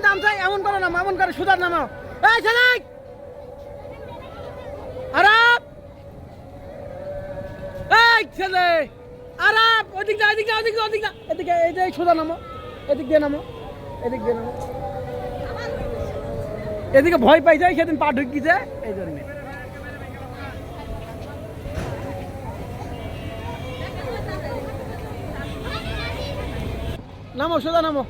নামছে এমন করে নামো, এমন করে সুদার নামো। এই ছেলে আরাপ, এই ছেলে আরাপ, ওদিক না এদিক না ওদিক না ওদিক না এদিকে, এই যে সুদা নামো, এদিক দিয়ে নামো, এদিক দিয়ে নামো। এদিকে ভয় পাই যায়, সেদিন পা ঢুকিয়েছে এই জন্যে। নামো সোজা নামো।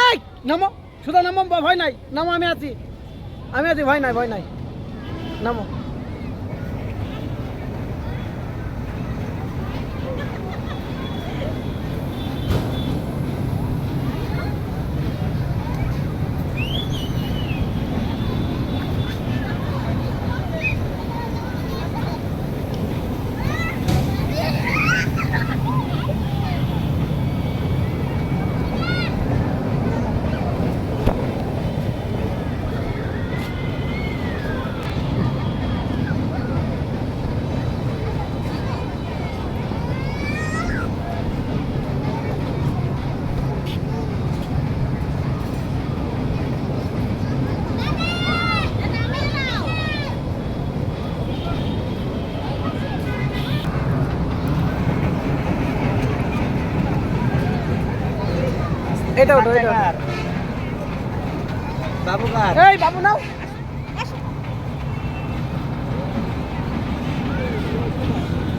এই নামো সোজা নামো, ভয় নাই, নামো, আমি আছি, আমি আছি, ভয় নাই, ভয় নাই, নামো। এটা ওঠো, এটা বাবু কার? এই বাবু নাও।